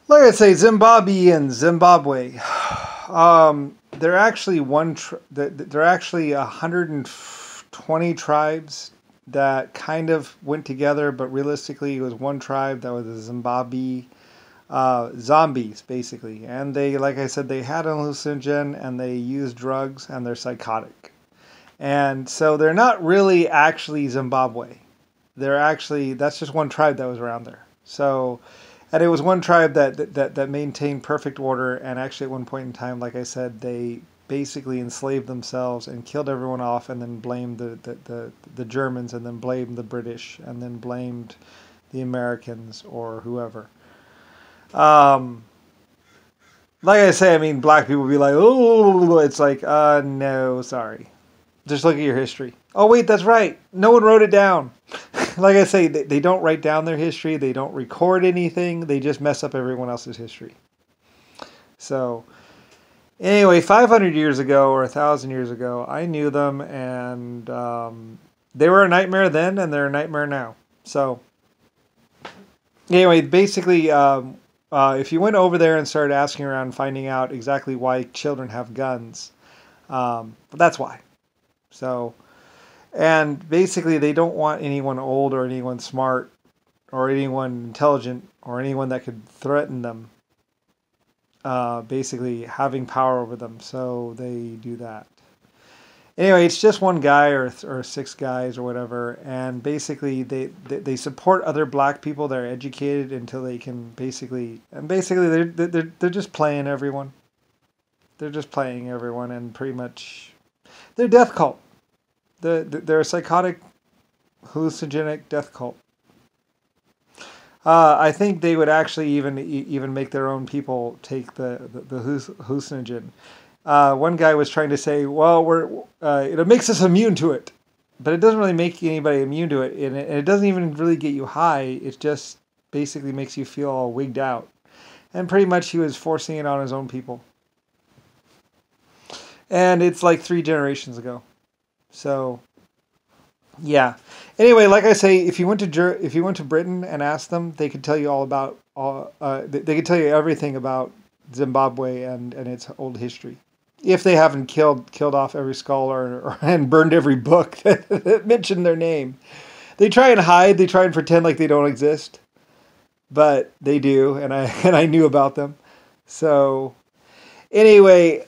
Like I say, Zimbabwe and Zimbabwe. They're actually they're actually 120 tribes that kind of went together, but realistically, it was one tribe that was the Zimbabwe zombies, basically. And they, like I said, they had a hallucinogen and they used drugs and they're psychotic. And so they're not really actually Zimbabwe. They're actually, that's just one tribe that was around there. So, and it was one tribe that maintained perfect order. And actually, at one point in time, like I said, they basically enslaved themselves and killed everyone off, and then blamed the Germans, and then blamed the British, and then blamed the Americans or whoever. Um, like I say, I mean, black people be like, oh, it's like, no, sorry. Just look at your history. Oh, wait, that's right. No one wrote it down. Like I say, they don't write down their history. They don't record anything. They just mess up everyone else's history. So, anyway, 500 years ago or 1,000 years ago, I knew them, and they were a nightmare then, and they're a nightmare now. So, anyway, basically, if you went over there and started asking around, finding out exactly why children have guns, that's why. So, and basically, they don't want anyone old or anyone smart or anyone intelligent or anyone that could threaten them, basically having power over them. So they do that. Anyway, it's just one guy or six guys or whatever, and basically they support other black people that are educated until they can basically they're just playing everyone. They're just playing everyone, and pretty much they're a death cult. They're a psychotic, hallucinogenic death cult. I think they would actually even make their own people take the hallucinogen. One guy was trying to say, well, it makes us immune to it, but it doesn't really make anybody immune to it, and it doesn't even really get you high. It just basically makes you feel all wigged out, and pretty much he was forcing it on his own people. And it's like 3 generations ago. So, yeah. Anyway, like I say, if you went to Britain and asked them, they could tell you all about they could tell you everything about Zimbabwe and its old history. If they haven't killed off every scholar and burned every book that mentioned their name. They try and hide, they try and pretend like they don't exist, but they do, and I knew about them. So, anyway,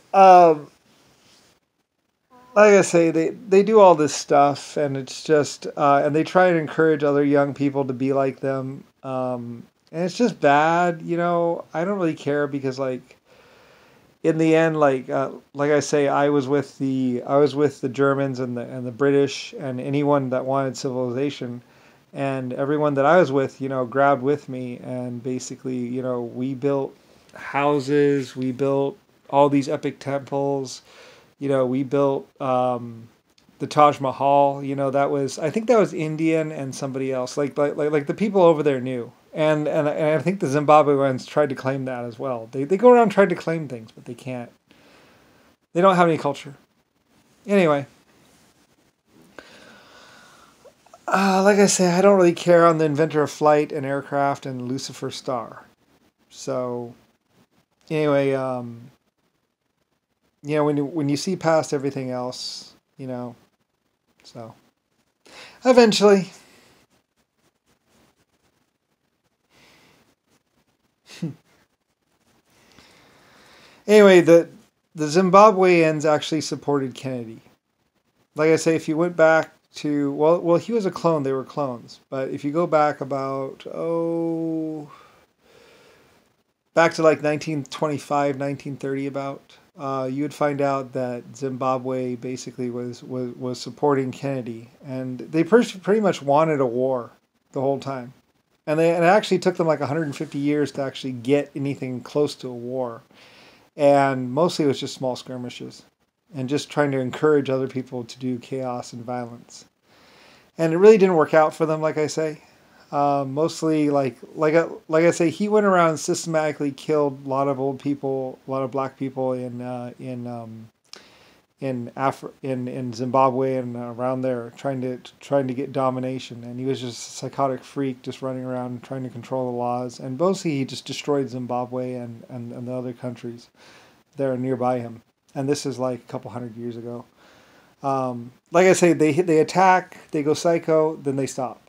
like I say, they do all this stuff, and it's just, and they try and encourage other young people to be like them, and it's just bad, you know. I don't really care because, like, in the end, like I say, I was with the Germans and the British and anyone that wanted civilization, and everyone that I was with, you know, grabbed with me, and basically, you know, we built houses, we built all these epic temples. You know, we built the Taj Mahal. You know, I think that was Indian and somebody else. Like the people over there knew, and I think the Zimbabweans tried to claim that as well. They go around trying to claim things, but they can't. They don't have any culture. Anyway, like I say, I don't really care on the inventor of flight and aircraft and Lucifer Star. So, anyway, you know, when you see past everything else, you know, so eventually. Anyway, the Zimbabweans actually supported Kennedy. Like I say, if you went back to, well, he was a clone. They were clones. But if you go back about, back to like 1925, 1930 about, you would find out that Zimbabwe basically was supporting Kennedy, and they pretty much wanted a war the whole time, and it actually took them like 150 years to actually get anything close to a war, and mostly it was just small skirmishes, and just trying to encourage other people to do chaos and violence, and it really didn't work out for them, like I say. Mostly, like I say, he went around and systematically killed a lot of old people, a lot of black people in in Zimbabwe and around there, trying to get domination. And he was just a psychotic freak, just running around trying to control the laws. And mostly he just destroyed Zimbabwe and the other countries that are nearby him. And this is like a couple hundred years ago. Like I say, they attack, they go psycho, then they stop,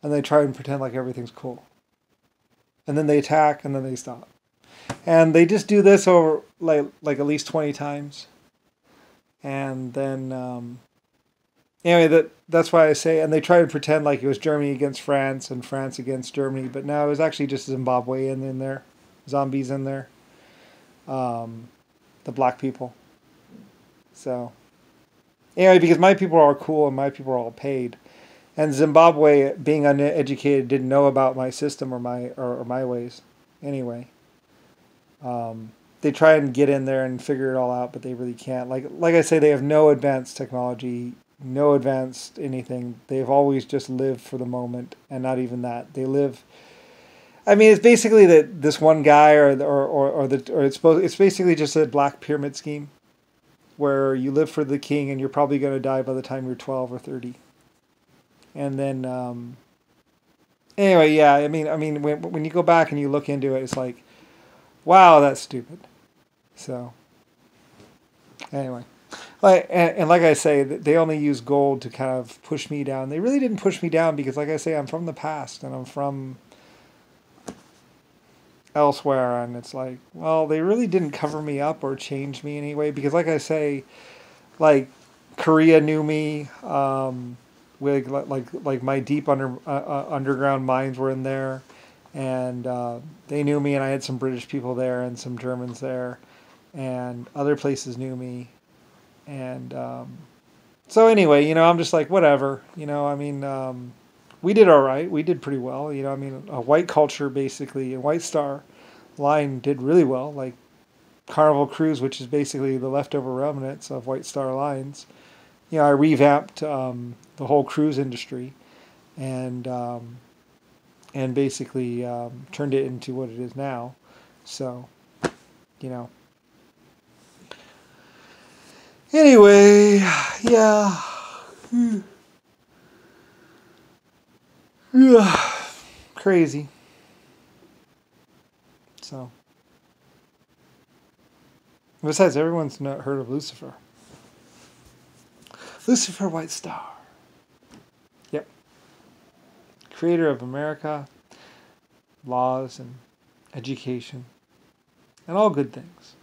and they try and pretend like everything's cool. And then they attack, and then they stop. And they just do this over like at least 20 times. And then anyway, that's why I say, and they try to pretend like it was Germany against France and France against Germany, but no, it was actually just Zimbabwean in there, zombies in there, the black people. So anyway, because my people are all cool and my people are all paid, and Zimbabwe, being uneducated, didn't know about my system or my ways. Anyway, they try and get in there and figure it all out, but they really can't. Like I say, they have no advanced technology, no advanced anything. They've always just lived for the moment, and not even that. They live. I mean, it's basically that this one guy, it's basically just a black pyramid scheme, where you live for the king and you're probably going to die by the time you're 12 or 30. And then, anyway, yeah, I mean, when you go back and you look into it, it's like, wow, that's stupid. So, anyway, and like I say, they only use gold to kind of push me down. They really didn't push me down because, like I say, I'm from the past and I'm from elsewhere, and it's like, well, they really didn't cover me up or change me anyway, because like I say, like Korea knew me, with like my deep underground mines were in there, and they knew me, and I had some British people there and some Germans there, and other places knew me, and so anyway, I'm just like, whatever, I mean, we did all right. We did pretty well. I mean, a white culture, basically, a White Star Line did really well. Like Carnival Cruise, which is basically the leftover remnants of White Star Lines. I revamped the whole cruise industry, and basically turned it into what it is now. So, Anyway, yeah. Crazy. So, besides, everyone's not heard of Lucifer. Lucifer White Star. Yep. Creator of America, laws and education, and all good things.